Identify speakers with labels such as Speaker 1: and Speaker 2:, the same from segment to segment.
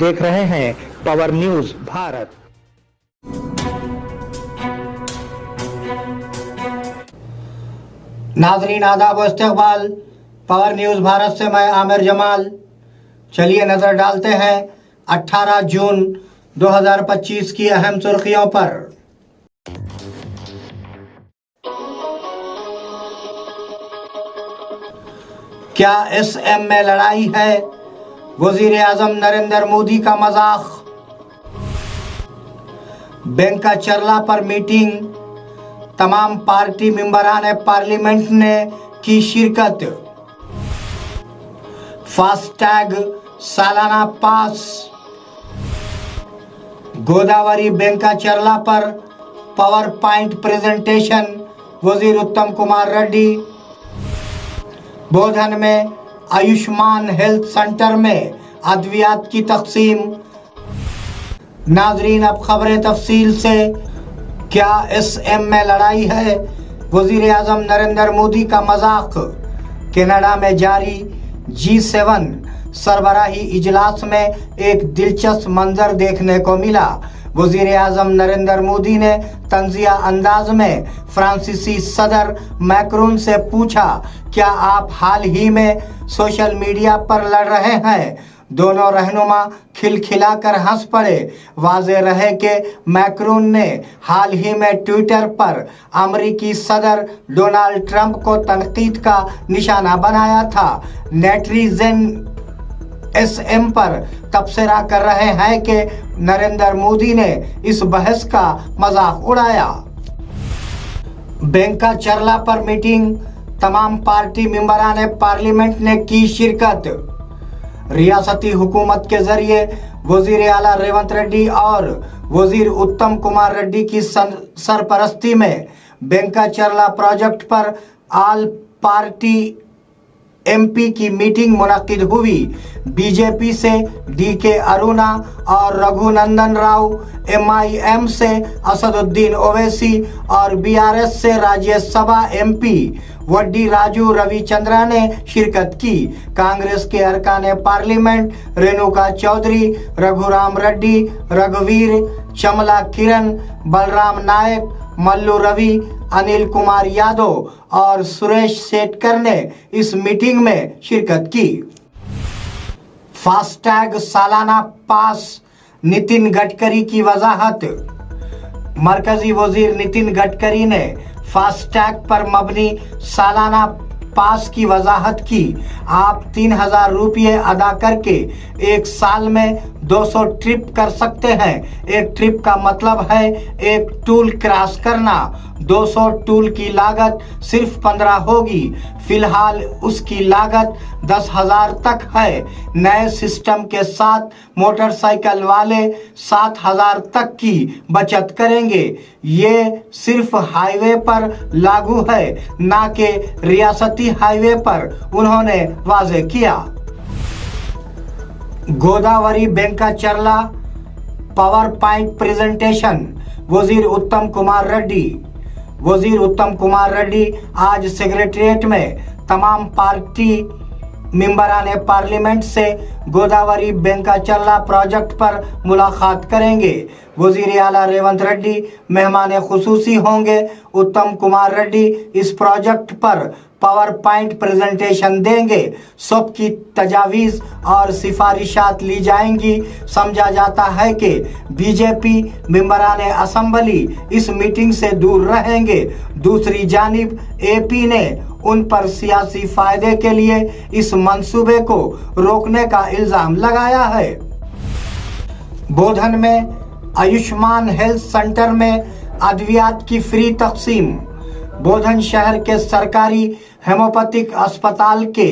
Speaker 1: देख रहे हैं पावर न्यूज भारत।
Speaker 2: नाजरीन आदाब व इस्तकबाल, पावर न्यूज भारत से मैं आमिर जमाल। चलिए नजर डालते हैं 18 जून 2025 की अहम सुर्खियों पर। क्या एसएम में लड़ाई है? वजीर आजम नरेंद्र मोदी का मजाक। बैंक का चरला पर मीटिंग, तमाम पार्टी मेंबरान पार्लियामेंट ने की शिरकत। फास्टैग सालाना पास। गोदावरी बैंक का चरला पर पावर पॉइंट प्रेजेंटेशन, वजीर उत्तम कुमार रेड्डी। बोधन में आयुष्मान हेल्थ सेंटर में अद्वियात की तकसीम। नाजरीन अब खबरें तफसील से। क्या एसएम में लड़ाई है? वजीर आजम नरेंद्र मोदी का मजाक। कनाडा में जारी G7 सरबराही इजलास में एक दिलचस्प मंजर देखने को मिला। वजीर आजम नरेंद्र मोदी ने तंजिया अंदाज में फ्रांसीसी सदर मैक्रोन से पूछा, क्या आप हाल ही में सोशल मीडिया पर लड़ रहे हैं? दोनों रहनुमा खिलखिलाकर हंस पड़े। वाज़ेह रहे कि मैक्रोन ने हाल ही में ट्विटर पर अमेरिकी सदर डोनाल्ड ट्रंप को तनकीद का निशाना बनाया था। नेटिज़न एसएम पर तबसरा कर रहे हैं कि नरेंद्र मोदी ने इस बहस का मजाक उड़ाया। बैंक का चरला पर मीटिंग, तमाम पार्टी मेंबरान पार्लियामेंट ने की शिरकत। रियासती हुकूमत के जरिए वजीर आला रेवंत रेड्डी और वजीर उत्तम कुमार रेड्डी की सरपरस्ती में बैंक का चरला प्रोजेक्ट पर ऑल पार्टी एमपी की मीटिंग मुनक्किद हुई। बीजेपी से डीके अरुणा और रघुनंदन राव, एमआईएम से असदुद्दीन ओवैसी और बीआरएस से राज्यसभा एमपी वड्डी राजू रविचंद्रा ने शिरकत की। कांग्रेस के अरकान पार्लियामेंट रेणुका चौधरी, रघुराम रेड्डी, रघुवीर, चमला किरण, बलराम नायक, मल्लू रवि, अनिल कुमार यादव और सुरेश शेटकर ने इस मीटिंग में शिरकत की। फास्टैग सालाना पास, नितिन गडकरी की वजाहत। मरकजी वजीर नितिन गडकरी ने फास्टैग पर मबनी सालाना पास की वजाहत की। आप 3000 रुपये अदा करके एक साल में 200 ट्रिप कर सकते हैं। एक ट्रिप का मतलब है एक टूल क्रॉस करना। 200 टूल की लागत सिर्फ 15 होगी। फिलहाल उसकी लागत 10,000 तक है। नए सिस्टम के साथ मोटरसाइकिल वाले 7,000 तक की बचत करेंगे। ये सिर्फ हाईवे पर लागू है, ना कि रियासती हाईवे पर, उन्होंने वाज़ेह किया। गोदावरी बैंक का चरला, पावर पॉइंट प्रेजेंटेशन, वजीर उत्तम कुमार रेड्डी। वजीर उत्तम कुमार रेड्डी आज सेक्रेटेरिएट में तमाम पार्टी मेंबरान पार्लियामेंट से गोदावरी बैंक का चरला प्रोजेक्ट पर मुलाकात करेंगे। वजीर आला रेवंत रेड्डी मेहमान खुसूसी होंगे। उत्तम कुमार रेड्डी इस प्रोजेक्ट पर पावर पॉइंट प्रेजेंटेशन देंगे। सबकी तजावीज़ और सिफारिशात ली जाएंगी। समझा जाता है कि बीजेपी मेंबरान असम्बली इस मीटिंग से दूर रहेंगे। दूसरी जानिब एपी ने उन पर सियासी फायदे के लिए इस मंसूबे को रोकने का इल्जाम लगाया है। बोधन में आयुष्मान हेल्थ सेंटर में अद्वियात की फ्री तकसीम। बोधन शहर के सरकारी हेमोपैथिक अस्पताल के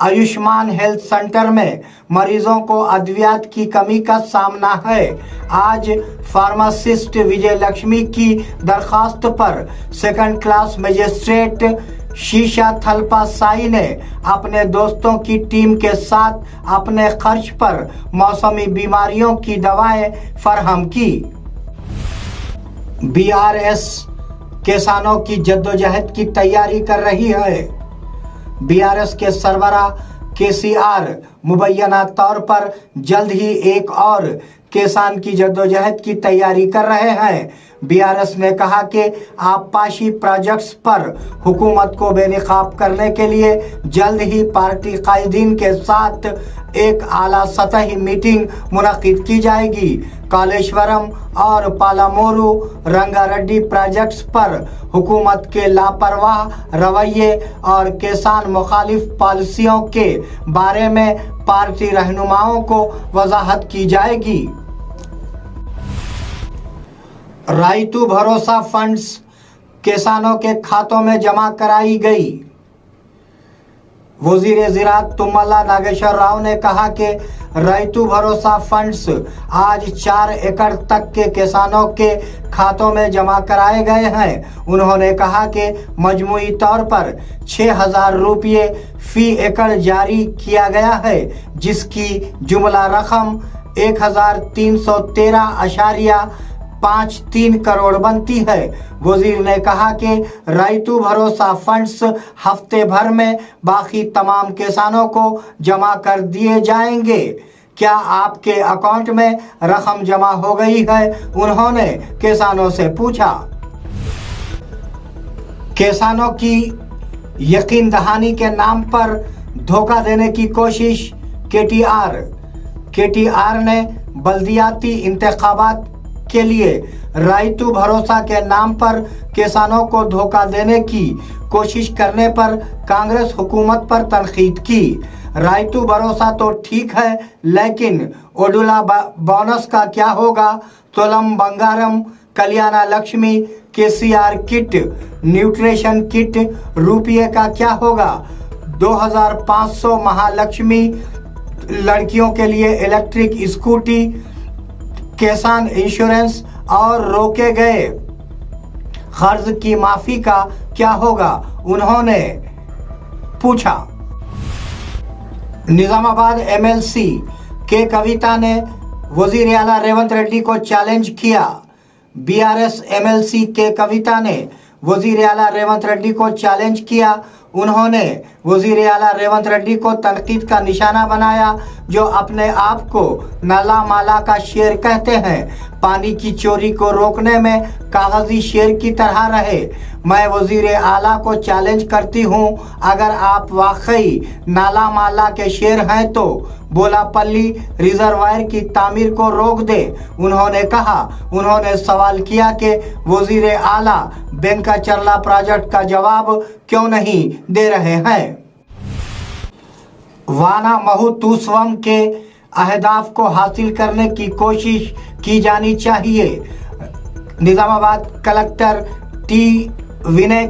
Speaker 2: आयुष्मान हेल्थ सेंटर में मरीजों को अद्वियात की कमी का सामना है। आज फार्मासिस्ट विजय लक्ष्मी की दरखास्त पर सेकंड क्लास मजिस्ट्रेट शीशा थलपा साई ने अपने दोस्तों की टीम के साथ अपने खर्च पर मौसमी बीमारियों की दवाएं फराहम की। बीआरएस किसानों की जद्दोजहद की तैयारी कर रही है। बीआरएस के सरबराह केसीआर मुबैना तौर पर जल्द ही एक और किसान की जद्दोजहद की तैयारी कर रहे हैं। बीआरएस ने कहा कि आबपाशी प्रोजेक्ट्स पर हुकूमत को बेनकाब करने के लिए जल्द ही पार्टी कायदीन के साथ एक आला सतही मीटिंग मुनक्किद की जाएगी। कालेश्वरम और पालामोरू रंगारेड्डी प्रोजेक्ट्स पर हुकूमत के लापरवाह रवैये और किसान मुखालिफ पॉलिसियों के बारे में पार्टी रहनुमाओं को वजाहत की जाएगी। राइतू भरोसा फंड्स किसानों के खातों में जमा कराई गई। वजीर ज़राअत तुम्मला नागेश्वर राव ने कहा कि राइतू भरोसा फंड्स आज 4 एकड़ तक के किसानों के खातों में जमा कराए गए हैं। उन्होंने कहा कि मजमूई तौर पर 6,000 रुपये फी एकड़ जारी किया गया है, जिसकी जुमला रकम 1,313.53 करोड़ बनती है। वजीर ने कहा कि राइतू भरोसा फंड्स हफ्ते भर में बाकी तमाम किसानों को जमा कर दिए जाएंगे। क्या आपके अकाउंट में रकम जमा हो गई है? उन्होंने किसानों से पूछा। किसानों की यकीन दहानी के नाम पर धोखा देने की कोशिश। केटीआर ने बल्दियाती इंतखाबात के लिए राइतू भरोसा के नाम पर किसानों को धोखा देने की कोशिश करने पर कांग्रेस हुकूमत पर तनकीद की। राइतू भरोसा तो ठीक है, लेकिन ओडुला बोनस का क्या होगा? Tulam Bangaram, Kalyana Lakshmi, KCR kit, nutrition kit रुपये का क्या होगा? 2,500 महालक्ष्मी लड़कियों के लिए इलेक्ट्रिक स्कूटी, किसान इंश्योरेंस और रोके गए कर्ज की माफी का क्या होगा? उन्होंने पूछा। निजामाबाद एमएलसी के कविता ने वजीर आला रेवंत रेड्डी को चैलेंज किया। बीआरएस एमएलसी के कविता ने वजीर आला रेवंत रेड्डी को चैलेंज किया। उन्होंने वजीर आला रेवंत रेड्डी को तनकीद का निशाना बनाया, जो अपने आप को नाला माला का शेर कहते हैं। पानी की चोरी को रोकने में कागजी शेर की तरह रहे। मैं वजीर आला को चैलेंज करती हूं, अगर आप वाकई नाला माला के शेर हैं तो बोलापल्ली रिजर्वायर की तामीर को रोक दे। उन्होंने सवाल किया कि वजीर आला बेंकाचरला प्रोजेक्ट का जवाब क्यों नहीं दे रहे हैं। वाना महोत्सव के अहदाफ को हासिल करने की कोशिश की जानी चाहिए। निजामाबाद कलेक्टर टी विनय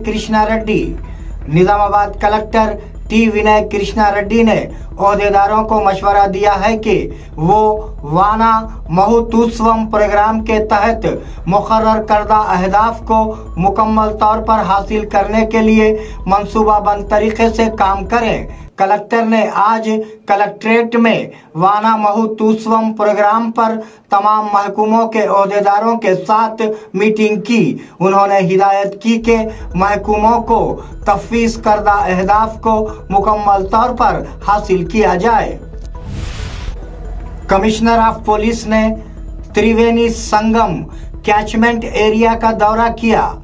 Speaker 2: कृष्णा रेड्डी ने ओहदेदारों को मशवरा दिया है कि वो वाना महोत्सव प्रोग्राम के तहत मुकर्रर करदा अहदाफ को मुकम्मल तौर पर हासिल करने के लिए मंसूबाबंद तरीके से काम करें। कलेक्टर ने आज कलेक्ट्रेट में वाना महोत्सव प्रोग्राम पर तमाम महकूमों के ओहदेदारों के साथ मीटिंग की। उन्होंने हिदायत की कि महकूमों को तफवीज़ करदा अहदाफ को मुकम्मल तौर पर हासिल किया जाए। कमिश्नर ऑफ पुलिस ने त्रिवेणी संगम कैचमेंट एरिया का दौरा किया।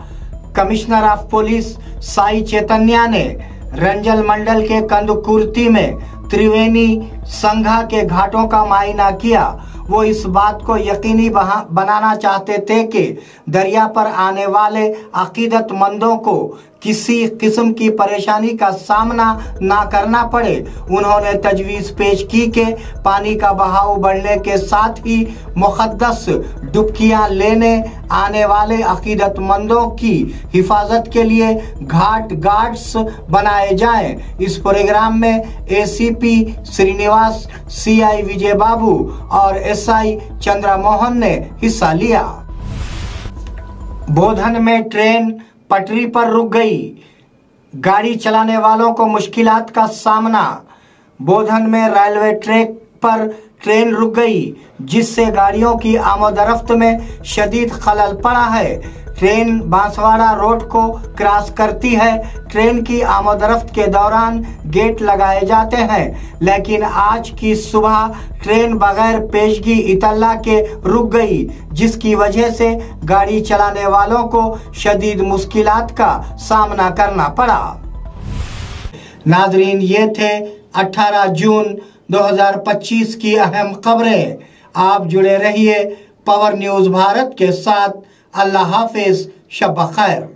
Speaker 2: Commissioner of police Sai Chaitanya ने रंजल मंडल के कंदकुर्ती में त्रिवेणी संघा के घाटों का मायना किया। वो इस बात को यकीनी बनाना चाहते थे कि दरिया पर आने वाले अकीदतमंदों को किसी किस्म की परेशानी का सामना ना करना पड़े। उन्होंने तजवीज़ पेश की कि पानी का बहाव बढ़ने के साथ ही मुक़द्दस डुबकियां लेने आने वाले अकीदतमंदों की हिफाजत के लिए घाट गार्ड्स बनाए जाएं। इस प्रोग्राम में एसीपी श्रीनिवास, सीआई विजय बाबू और एसआई चंद्रमोहन ने हिस्सा लिया। बोधन में ट्रेन पटरी पर रुक गई, गाड़ी चलाने वालों को मुश्किलात का सामना। बोधन में रेलवे ट्रैक पर ट्रेन रुक गई, जिससे गाड़ियों की आमदरफ्त में शदीद खलल पड़ा है। ट्रेन बांसवाड़ा रोड को क्रॉस करती है। ट्रेन की आमद-रफ्त के दौरान गेट लगाए जाते हैं, लेकिन आज की सुबह ट्रेन बगैर पेशगी इतला के रुक गई, जिसकी वजह से गाड़ी चलाने वालों को शदीद मुश्किलात का सामना करना पड़ा। नाजरीन, ये थे 18 जून 2025 की अहम खबरें। आप जुड़े रहिए पावर न्यूज़ भारत के साथ। अल्लाह हाफिज, शब खैर।